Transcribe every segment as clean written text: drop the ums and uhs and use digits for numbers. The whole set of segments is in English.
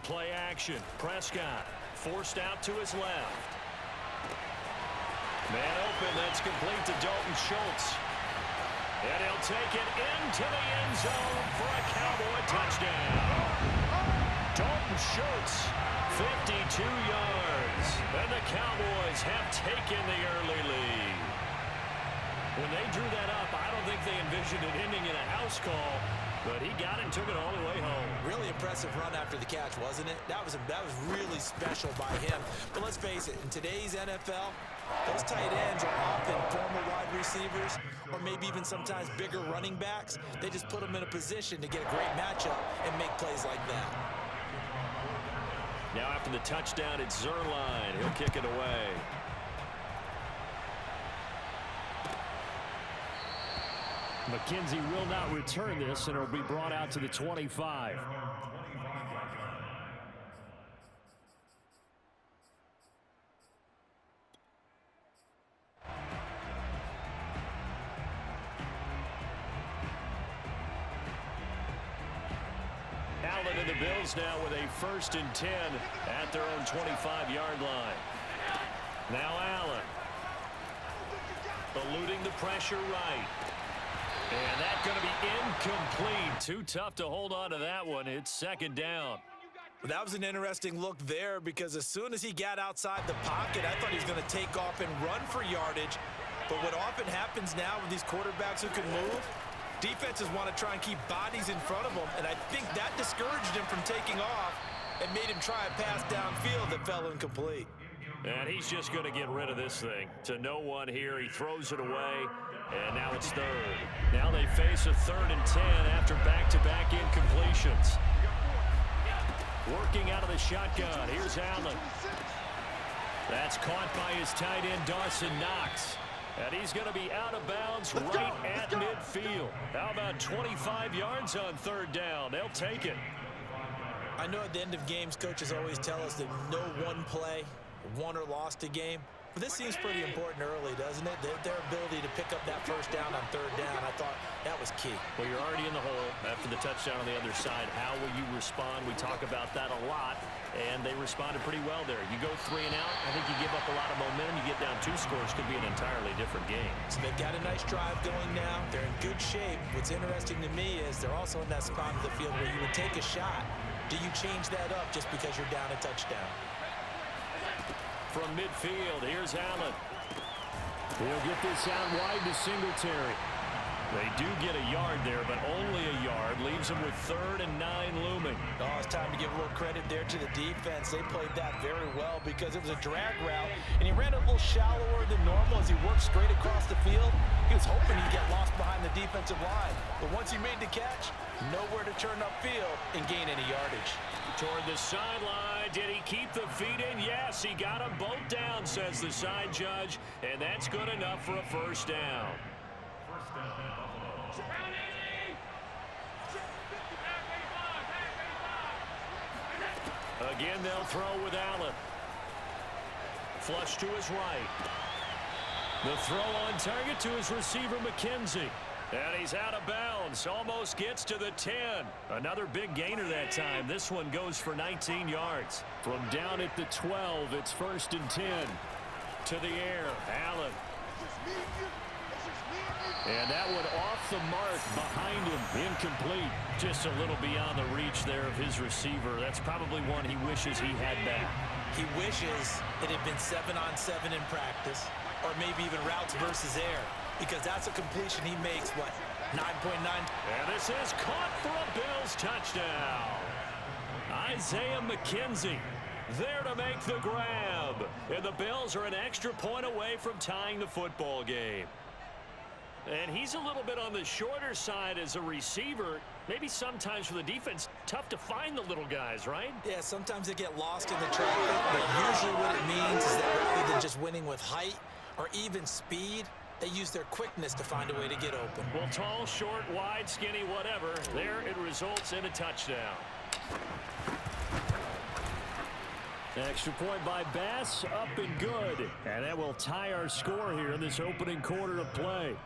play action. Prescott forced out to his left. Man open, that's complete to Dalton Schultz. And he'll take it into the end zone for a Cowboy touchdown. Dalton Schultz, 52 yards. And the Cowboys have taken the early lead. When they drew that up, I don't think they envisioned it ending in a house call, but he got it and took it all the way home. Really impressive run after the catch, wasn't it? That was really special by him. But let's face it, in today's NFL, those tight ends are often former wide receivers or maybe even sometimes bigger running backs. They just put them in a position to get a great matchup and make plays like that. Now after the touchdown, it's Zerline. He'll kick it away. McKenzie will not return this, and it will be brought out to the 25. Allen and the Bills now with a 1st and 10 at their own 25-yard line. Now Allen. Eluding the pressure right. And that's going to be incomplete. Too tough to hold on to that one. It's 2nd down. Well, that was an interesting look there because as soon as he got outside the pocket, I thought he was going to take off and run for yardage. But what often happens now with these quarterbacks who can move, defenses want to try and keep bodies in front of them, and I think that discouraged him from taking off and made him try a pass downfield that fell incomplete. And he's just going to get rid of this thing. To no one here, he throws it away, and now it's 3rd. Now they face a 3rd and 10 after back-to-back incompletions. Working out of the shotgun, here's Allen. That's caught by his tight end, Dawson Knox. And he's going to be out of bounds right at midfield. How about 25 yards on 3rd down? They'll take it. I know at the end of games, coaches always tell us that no one play won or lost a game. But this seems pretty important early, doesn't it? Their ability to pick up that 1st down on 3rd down, I thought that was key. Well, you're already in the hole after the touchdown on the other side. How will you respond? We talk about that a lot, and they responded pretty well there. You go 3 and out, I think you give up a lot of momentum. You get down 2 scores, could be an entirely different game. So they've got a nice drive going now. They're in good shape. What's interesting to me is they're also in that spot of the field where you would take a shot. Do you change that up just because you're down a touchdown? From midfield, here's Allen. He'll get this out wide to Singletary. They do get a yard there, but only a yard. Leaves them with 3rd and 9 looming. Oh, it's time to give a little credit there to the defense. They played that very well because it was a drag route, and he ran a little shallower than normal as he worked straight across the field. He was hoping he'd get lost behind the defensive line, but once he made the catch, nowhere to turn upfield and gain any yardage. Toward the sideline, did he keep the feet in? Yes, he got them both down, says the side judge, and that's good enough for a 1st down. Again, they'll throw with Allen. Flush to his right. The throw on target to his receiver, McKenzie. And he's out of bounds. Almost gets to the 10. Another big gainer that time. This one goes for 19 yards. From down at the 12, it's 1st and 10. To the air, Allen. And that one off the mark behind him. Incomplete. Just a little beyond the reach there of his receiver. That's probably one he wishes he had back. He wishes it had been 7-on-7 in practice, or maybe even routes versus air, because that's a completion he makes, what, 9.9? And this is caught for a Bills touchdown. Isaiah McKenzie there to make the grab. And the Bills are an extra point away from tying the football game. And he's a little bit on the shorter side as a receiver. Maybe sometimes for the defense, tough to find the little guys, right? Yeah, sometimes they get lost in the traffic, but usually what it means is that rather than just winning with height or even speed, they use their quickness to find a way to get open. Well, tall, short, wide, skinny, whatever, there it results in a touchdown. Extra point by Bass, up and good. And that will tie our score here in this opening quarter of play.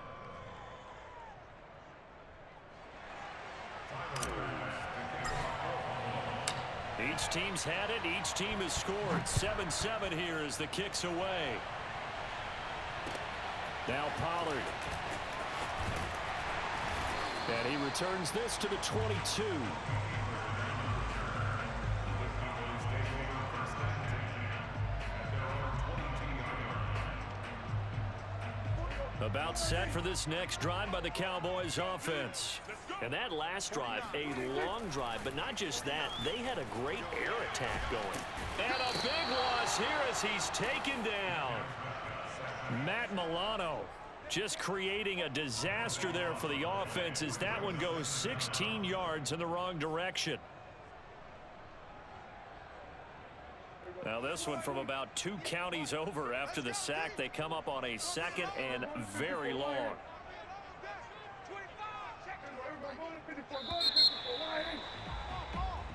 Each team's had it. Each team has scored. 7-7 here as the kick's away. Now Pollard. And he returns this to the 22. About set for this next drive by the Cowboys offense. And that last drive, a long drive, but not just that. They had a great air attack going. And a big loss here as he's taken down. Matt Milano just creating a disaster there for the offense as that one goes 16 yards in the wrong direction. Now this one from about 2 counties over after the sack. They come up on a 2nd and very long.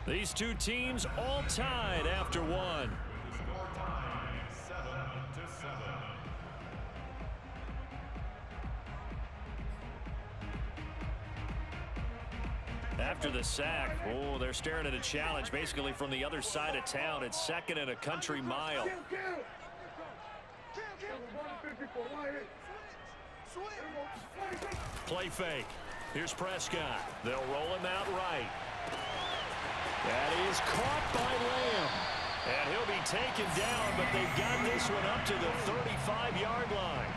These two teams all tied after one. After the sack, oh, they're staring at a challenge basically from the other side of town. It's 2nd and a country mile. Play fake. Here's Prescott. They'll roll him out right. That is caught by Lamb. And he'll be taken down, but they've got this one up to the 35-yard line.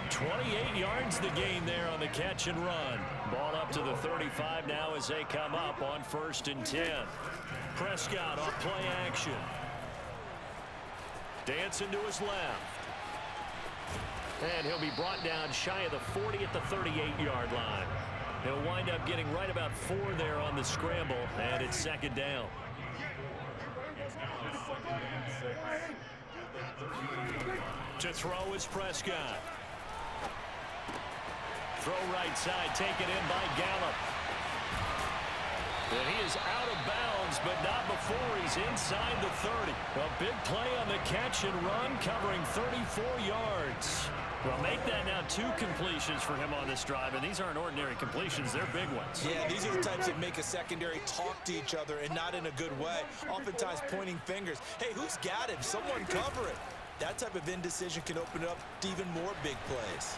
28 yards the gain there on the catch and run. Ball up to the 35 now as they come up on 1st and 10. Prescott on play action. Dancing to his left. And he'll be brought down shy of the 40 at the 38-yard line. He'll wind up getting right about 4 there on the scramble, and it's 2nd down. To throw is Prescott. Throw right side, taken in by Gallup. And he is out of bounds, but not before he's inside the 30. A big play on the catch and run, covering 34 yards. Well, make that now 2 completions for him on this drive, and these aren't ordinary completions. They're big ones. Yeah, these are the types that make a secondary talk to each other and not in a good way. Oftentimes pointing fingers. Hey, who's got him? Someone cover it. That type of indecision can open up to even more big plays.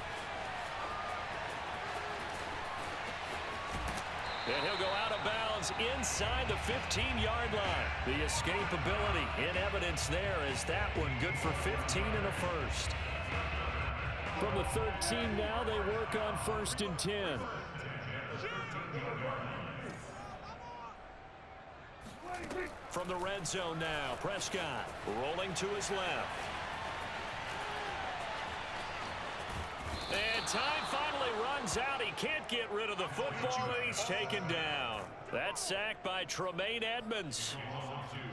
And he'll go out of bounds inside the 15-yard line. The escapability in evidence there as that one good for 15 and a first. From the 13 now, they work on 1st and 10. From the red zone now, Prescott rolling to his left. And time finally runs out. He can't get rid of the football, and he's taken down. That's sacked by Tremaine Edmonds.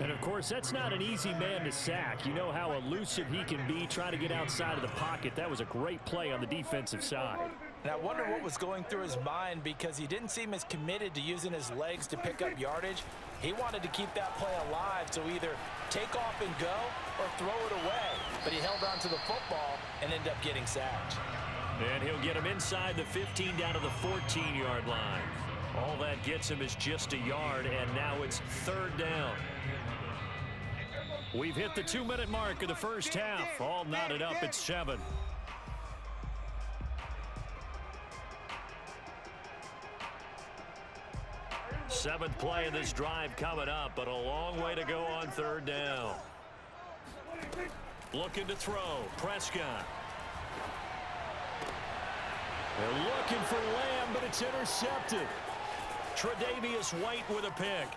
And, of course, that's not an easy man to sack. You know how elusive he can be trying to get outside of the pocket. That was a great play on the defensive side. And I wonder what was going through his mind because he didn't seem as committed to using his legs to pick up yardage. He wanted to keep that play alive, so either take off and go or throw it away. But he held on to the football and ended up getting sacked. And he'll get him inside the 15 down to the 14-yard line. All that gets him is just a yard, and now it's 3rd down. We've hit the 2-minute mark of the first half. All knotted up at 7. Seventh play of this drive coming up, but a long way to go on 3rd down. Looking to throw. Prescott. They're looking for Lamb, but it's intercepted. Tre'Davious White with a pick.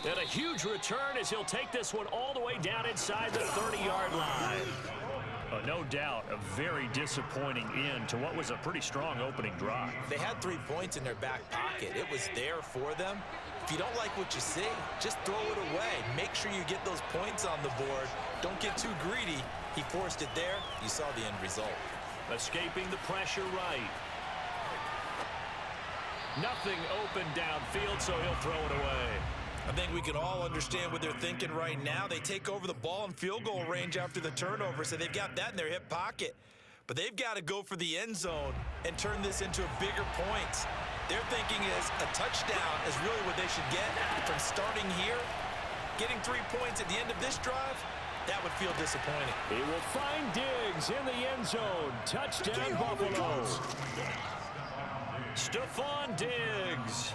And a huge return as he'll take this one all the way down inside the 30-yard line. No doubt a very disappointing end to what was a pretty strong opening drive. They had 3 points in their back pocket. It was there for them. If you don't like what you see, just throw it away. Make sure you get those points on the board. Don't get too greedy. He forced it there. You saw the end result. Escaping the pressure right. Nothing open downfield, so he'll throw it away. I think we can all understand what they're thinking right now. They take over the ball in field goal range after the turnover, so they've got that in their hip pocket. but they've got to go for the end zone and turn this into bigger points. Their thinking is a touchdown is really what they should get from starting here. Getting 3 points at the end of this drive, that would feel disappointing. He will find Diggs in the end zone. Touchdown, Buffalo. Stephon Diggs,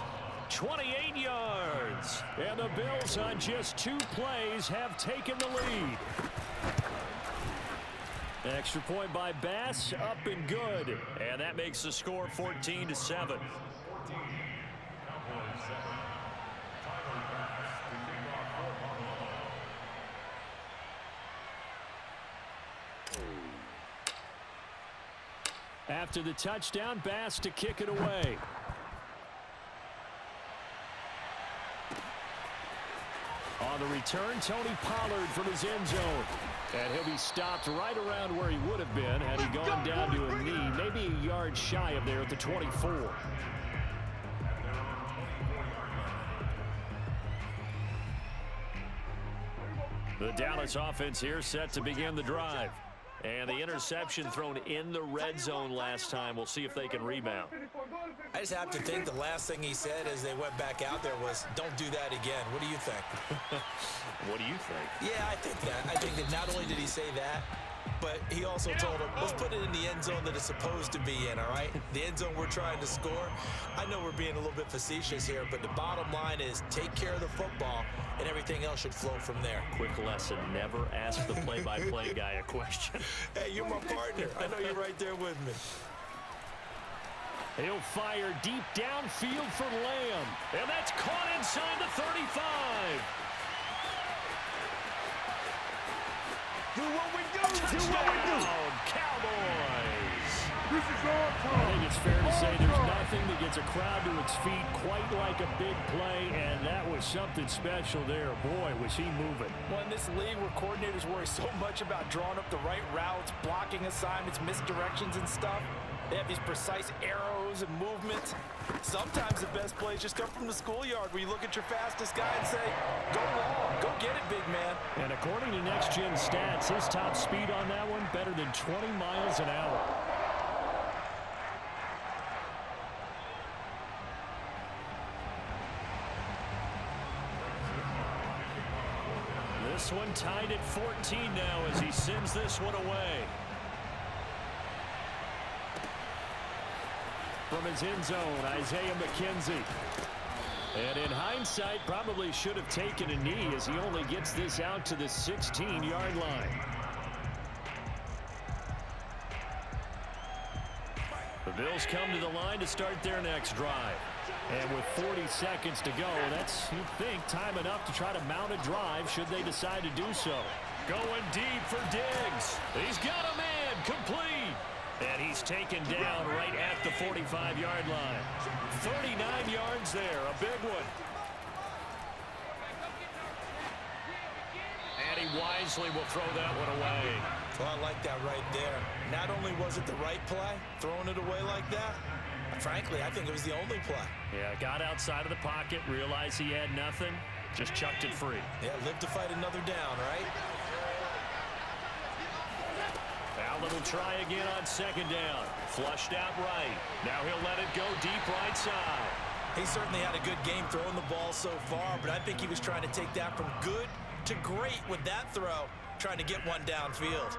28 yards. And the Bills on just 2 plays have taken the lead. Extra point by Bass, up and good. And that makes the score 14-7. After the touchdown, Bass to kick it away. On the return, Tony Pollard from his end zone. And he'll be stopped right around where he would have been had he gone down to a knee, maybe a yard shy of there at the 24. The Dallas offense here set to begin the drive. And the interception thrown in the red zone last time. We'll see if they can rebound. I just have to think the last thing he said as they went back out there was, don't do that again. What do you think? What do you think? Yeah, I think that. I think that not only did he say that, but he also told him, let's put it in the end zone that it's supposed to be in, all right? The end zone we're trying to score. I know we're being a little bit facetious here, but the bottom line is take care of the football, and everything else should flow from there. Quick lesson, never ask the play-by-play guy a question. Hey, you're my partner. I know you're right there with me. He'll fire deep downfield for Lamb. And that's caught inside the 35. Do what we do. Touchdown, Cowboys. This is our time. I think it's fair to say there's nothing that gets a crowd to its feet quite like a big play, and that was something special there. Boy, was he moving. Well, in this league where coordinators worry so much about drawing up the right routes, blocking assignments, misdirections and stuff, they have these precise arrows and movements. Sometimes the best plays just come from the schoolyard where you look at your fastest guy and say, go long, go get it, big man. And according to Next Gen Stats, his top speed on that one, better than 20 miles an hour. This one tied at 14 now as he sends this one away. From his end zone, Isaiah McKenzie. And in hindsight, probably should have taken a knee as he only gets this out to the 16-yard line. The Bills come to the line to start their next drive. And with 40 seconds to go, that's, you'd think, time enough to try to mount a drive should they decide to do so. Going deep for Diggs. He's got a man, complete. And he's taken down right at the 45-yard line. 39 yards there, a big one. And he wisely will throw that one away. Well, I like that right there. Not only was it the right play, throwing it away like that, frankly, I think it was the only play. Yeah, got outside of the pocket, realized he had nothing, just chucked it free. Yeah, live to fight another down, right? Allen will try again on second down. Flushed out right. Now he'll let it go deep right side. He certainly had a good game throwing the ball so far, but I think he was trying to take that from good to great with that throw, trying to get one downfield.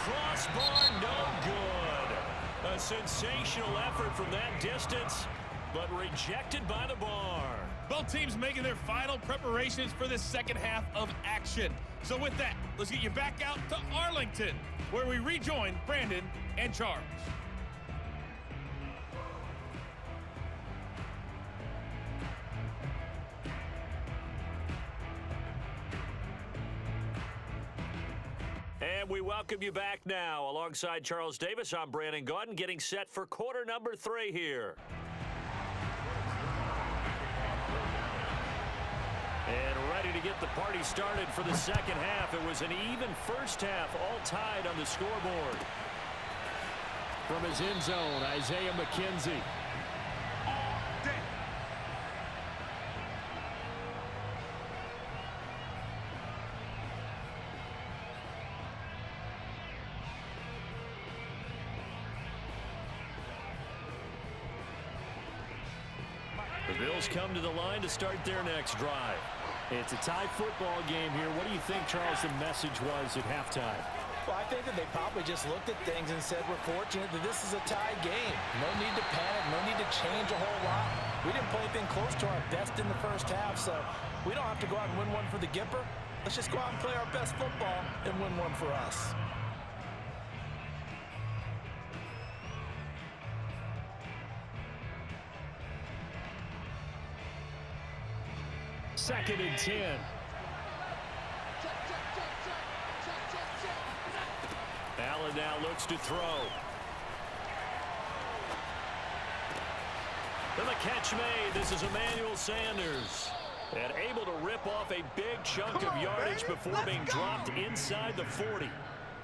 Crossbar, no good. A sensational effort from that distance, but rejected by the bar. Both teams making their final preparations for the second half of action. So with that, let's get you back out to Arlington, where we rejoin Brandon and Charles. And we welcome you back now. Alongside Charles Davis, I'm Brandon Gaudin, getting set for quarter number 3 here. And ready to get the party started for the second half. It was an even first half, all tied on the scoreboard. From his end zone, Isaiah McKenzie. The Bills come to the line to start their next drive. It's a tie football game here. What do you think, Charles, the message was at halftime? Well, I think that they probably just looked at things and said, we're fortunate that this is a tie game. No need to panic, no need to change a whole lot. We didn't play anything close to our best in the first half, so we don't have to go out and win one for the Gipper. Let's just go out and play our best football and win one for us. Second and 10. Allen now looks to throw. And the catch made. This is Emmanuel Sanders. And able to rip off a big chunk of yardage before being dropped inside the 40.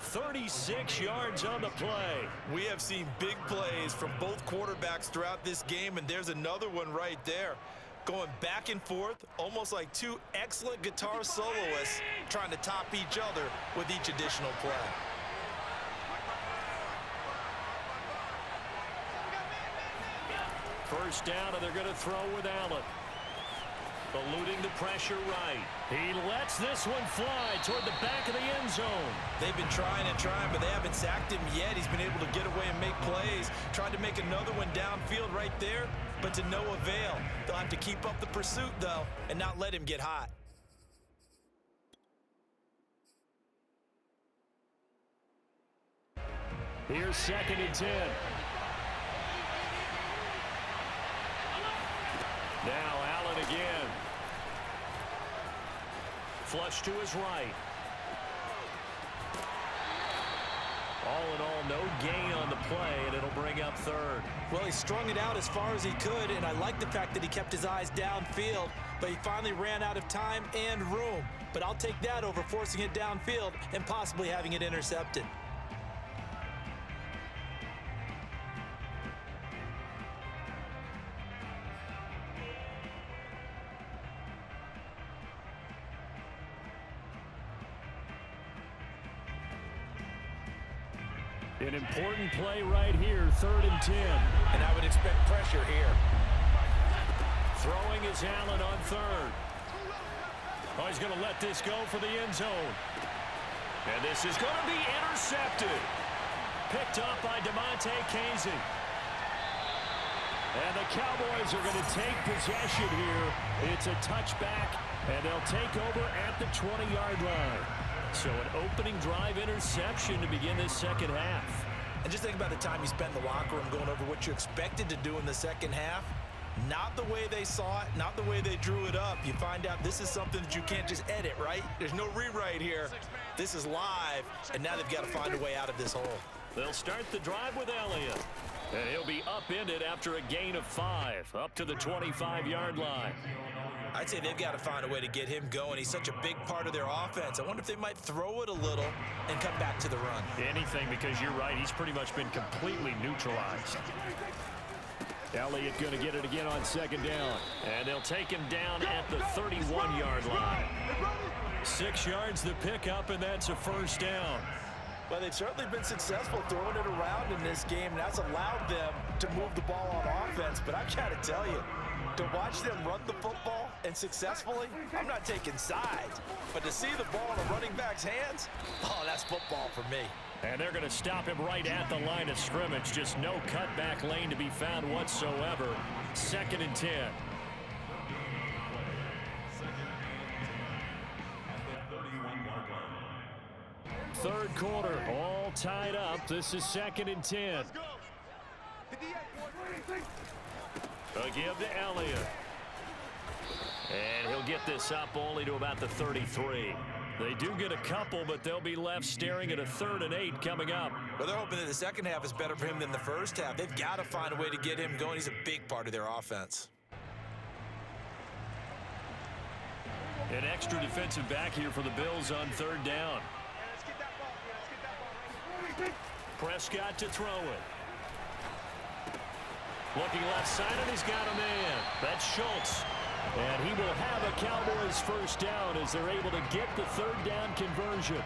36 yards on the play. We have seen big plays from both quarterbacks throughout this game, and there's another one right there. Going back and forth, almost like two excellent guitar soloists trying to top each other with each additional play. First down, and they're going to throw with Allen. Eluding the pressure right. He lets this one fly toward the back of the end zone. They've been trying and trying, but they haven't sacked him yet. He's been able to get away and make plays. Tried to make another one downfield right there, but to no avail. They'll have to keep up the pursuit, though, and not let him get hot. Here's second and 10. Now Allen again. Flush to his right. All in all, no gain on the play, and it'll bring up third. Well, he strung it out as far as he could, and I like the fact that he kept his eyes downfield, but he finally ran out of time and room. But I'll take that over forcing it downfield and possibly having it intercepted. An important play right here, third and 10. And I would expect pressure here. Throwing is Allen on third. Oh, he's going to let this go for the end zone. And this is going to be intercepted. Picked up by DeMonte Casey. And the Cowboys are going to take possession here. It's a touchback, and they'll take over at the 20-yard line. So an opening drive interception to begin this second half. And just think about the time you spent in the locker room going over what you expected to do in the second half. Not the way they saw it, not the way they drew it up. You find out this is something that you can't just edit, right? There's no rewrite here. This is live, and now they've got to find a way out of this hole. They'll start the drive with Elliott. And he'll be upended after a gain of 5, up to the 25-yard line. I'd say they've got to find a way to get him going. He's such a big part of their offense. I wonder if they might throw it a little and come back to the run. Anything, because you're right. He's pretty much been completely neutralized. Elliott going to get it again on second down. And they'll take him down at the 31-yard line. 6 yards the pickup, and that's a first down. Well, they've certainly been successful throwing it around in this game, and that's allowed them to move the ball on offense. But I've got to tell you, to watch them run the football and successfully, I'm not taking sides. But to see the ball in a running back's hands, oh, that's football for me. And they're going to stop him right at the line of scrimmage. Just no cutback lane to be found whatsoever. Second and 10. Third quarter, all tied up. This is second and 10. A give to Elliott. And he'll get this up only to about the 33. They do get a couple, but they'll be left staring at a 3rd and 8 coming up. Well, they're hoping that the second half is better for him than the first half. They've got to find a way to get him going. He's a big part of their offense. An extra defensive back here for the Bills on 3rd down. Prescott to throw it. Looking left side, and he's got a man. That's Schultz. And he will have a Cowboys first down as they're able to get the 3rd down conversion.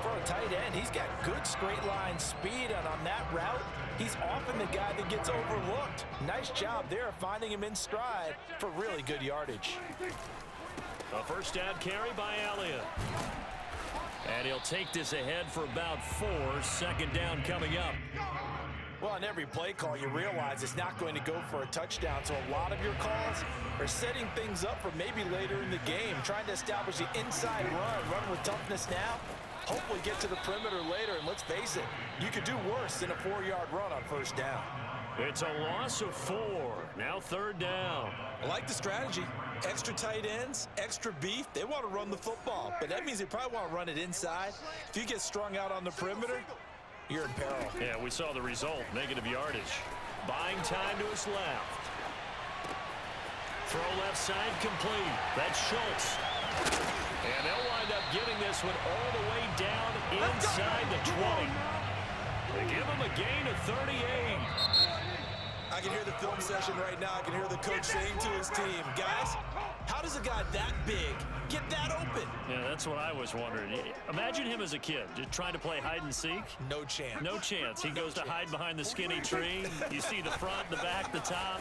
For a tight end, he's got good straight line speed, and on that route, he's often the guy that gets overlooked. Nice job there finding him in stride for really good yardage. A first down carry by Elliott. And he'll take this ahead for about 4. 2nd down coming up. Well, on every play call, you realize it's not going to go for a touchdown, so a lot of your calls are setting things up for maybe later in the game, trying to establish the inside run with toughness now, hopefully get to the perimeter later, and let's face it, you could do worse than a 4-yard run on first down. It's a loss of 4. Now 3rd down. I like the strategy. Extra tight ends, extra beef. They want to run the football, but that means they probably want to run it inside. If you get strung out on the perimeter, you're in peril. Yeah, we saw the result. Negative yardage. Buying time to his left. Throw left side complete. That's Schultz. And they'll wind up getting this one all the way down inside the 20. They give him a gain of 38. I can hear the film session right now. I can hear the coach saying to his team, guys, how does a guy that big get that open? Yeah, that's what I was wondering. Imagine him as a kid, just trying to play hide and seek. No chance. No chance. He goes to hide behind the skinny tree. You see the front, the back, the top.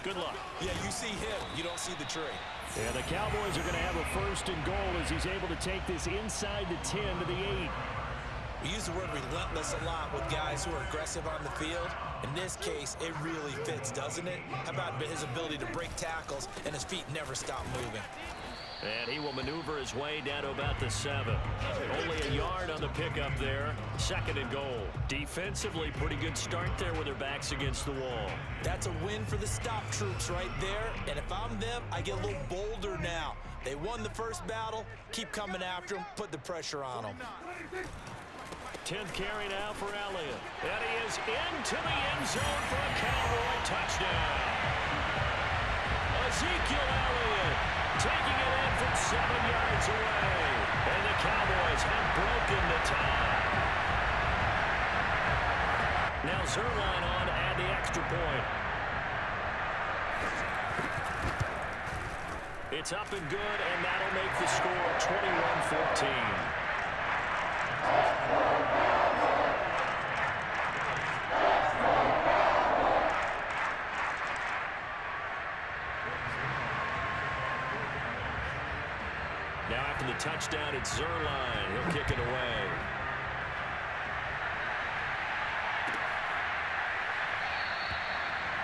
Good luck. Yeah, you see him. You don't see the tree. Yeah, the Cowboys are going to have a 1st and goal as he's able to take this inside the 10 to the 8. We use the word relentless a lot with guys who are aggressive on the field. In this case, it really fits, doesn't it? How about his ability to break tackles and his feet never stop moving? And he will maneuver his way down to about the 7. Only a yard on the pickup there. 2nd and goal. Defensively, pretty good start there with their backs against the wall. That's a win for the stop troops right there. And if I'm them, I get a little bolder now. They won the first battle. Keep coming after them. Put the pressure on them. 10th carry now for Elliott. And he is into the end zone for a Cowboy touchdown. Ezekiel Elliott taking it in from 7 yards away. And the Cowboys have broken the tie. Now Zerline on to add the extra point. It's up and good, and that'll make the score 21-14. Now after the touchdown, it's Zerline. He'll kick it away.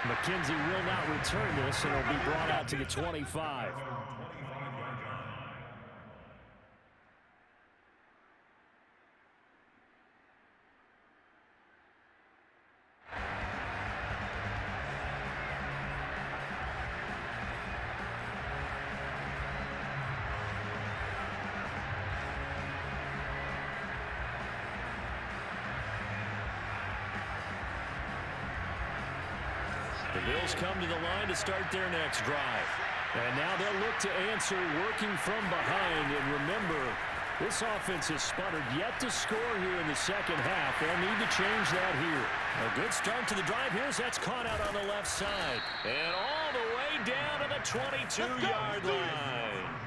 McKenzie will not return this, and it'll be brought out to the 25. The Bills come to the line to start their next drive. And now they'll look to answer working from behind. And remember, this offense has sputtered yet to score here in the second half. They'll need to change that here. A good start to the drive here as that's caught out on the left side. And all the way down to the 22-yard line.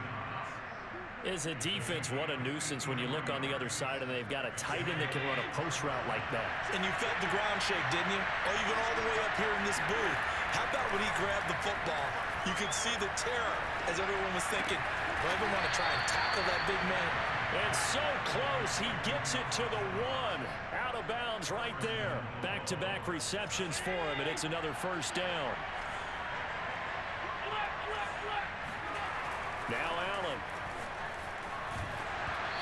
As a defense, what a nuisance when you look on the other side and they've got a tight end that can run a post route like that. And you felt the ground shake, didn't you? Oh, even all the way up here in this booth. How about when he grabbed the football? You could see the terror as everyone was thinking, do I even want to try and tackle that big man? And so close, he gets it to the 1. Out of bounds right there. Back-to-back receptions for him, and it's another first down. Now Allen.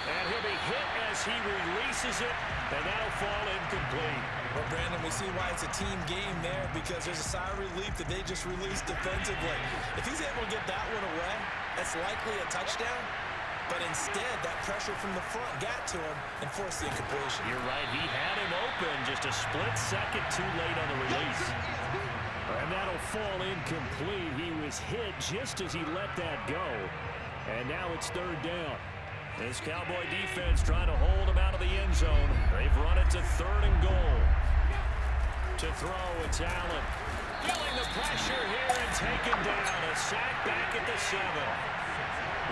And he'll be hit as as he releases it, and that'll fall incomplete. Well, Brandon, we see why it's a team game there, because there's a sigh of relief that they just released defensively. If he's able to get that one away, that's likely a touchdown. But instead, that pressure from the front got to him and forced the incompletion. You're right. He had him open, just a split second too late on the release. And that'll fall incomplete. He was hit just as he let that go. And now it's third down. This Cowboy defense trying to hold him out of the end zone. They've run it to third and goal. To throw, it's Allen. Feeling the pressure here and taken down. A sack back at the 7.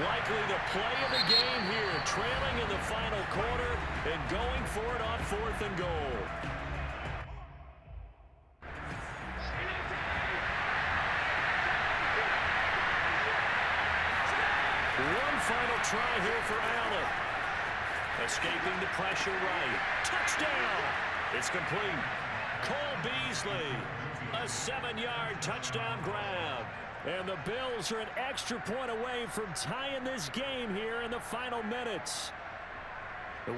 Likely the play of the game here, trailing in the final quarter and going for it on fourth and goal. One final try here for Allen. Escaping the pressure right. Touchdown! It's complete. Cole Beasley, a 7-yard touchdown grab. And the Bills are an extra point away from tying this game here in the final minutes.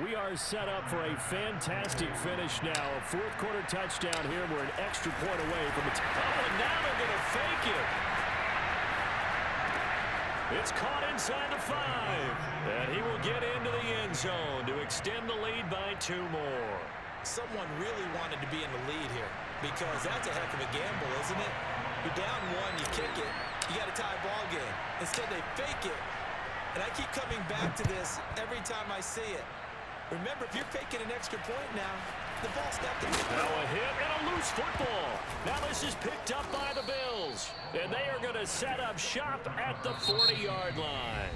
We are set up for a fantastic finish now. A fourth quarter touchdown here. We're an extra point away from it. Oh, and now they're going to fake it. It's caught inside the 5. And he will get into the end zone to extend the lead by 2 more. Someone really wanted to be in the lead here, because that's a heck of a gamble, isn't it? You're down 1, you kick it, you got a tie ball game. Instead, they fake it. And I keep coming back to this every time I see it. Remember, if you're faking an extra point now, the ball's not the Now a hit and a loose football. Now this is picked up by the Bills. And they are going to set up shop at the 40-yard line.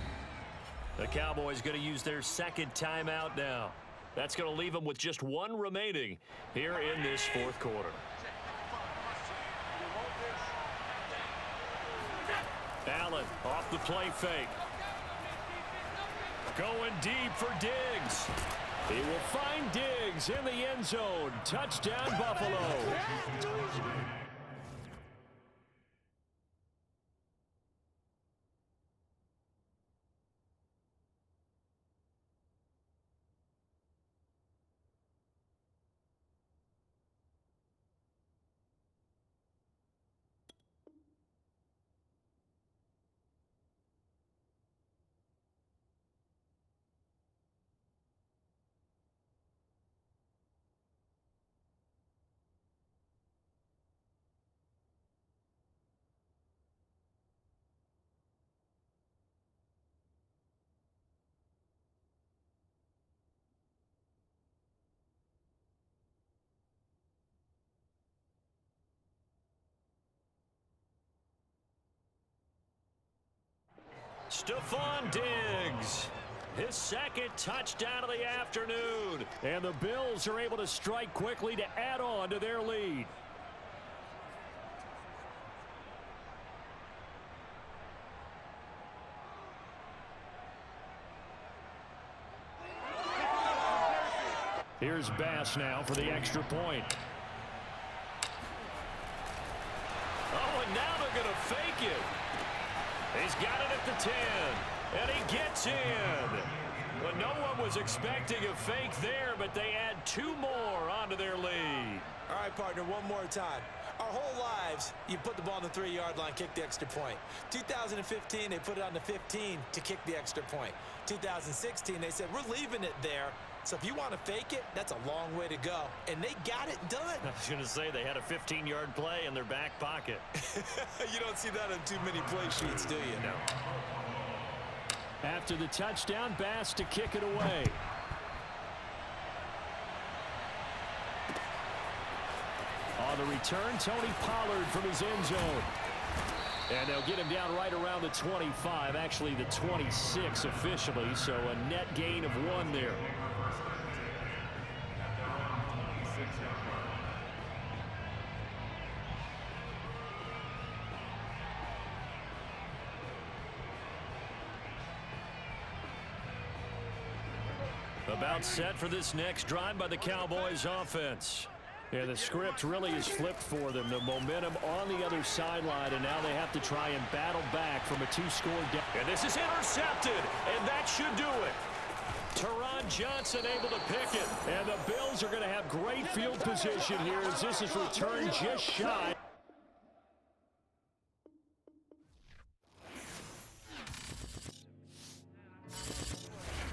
The Cowboys going to use their second timeout now. That's going to leave them with just 1 remaining here in this fourth quarter. Allen off the play fake. Going deep for Diggs. He will find Diggs in the end zone. Touchdown, Buffalo. Stephon Diggs, his second touchdown of the afternoon. And the Bills are able to strike quickly to add on to their lead. Here's Bass now for the extra point. Oh, and now they're going to fake it. He's got it at the 10, and he gets in. Well, no one was expecting a fake there, but they add 2 more onto their lead. All right, partner, one more time. Our whole lives, you put the ball on the 3-yard line, kick the extra point. 2015, they put it on the 15 to kick the extra point. 2016, they said, we're leaving it there. So if you want to fake it, that's a long way to go. And they got it done. I was going to say they had a 15-yard play in their back pocket. You don't see that on too many play sheets, do you? No. After the touchdown, Bass to kick it away. On the return, Tony Pollard from his end zone. And they'll get him down right around the 25, actually the 26 officially, so a net gain of 1 there. About set for this next drive by the Cowboys offense. Yeah, the script really is flipped for them. The momentum on the other sideline, and now they have to try and battle back from a 2-score down. And this is intercepted, and that should do it. Teron Johnson able to pick it. And the Bills are going to have great field position here as this is returned just shy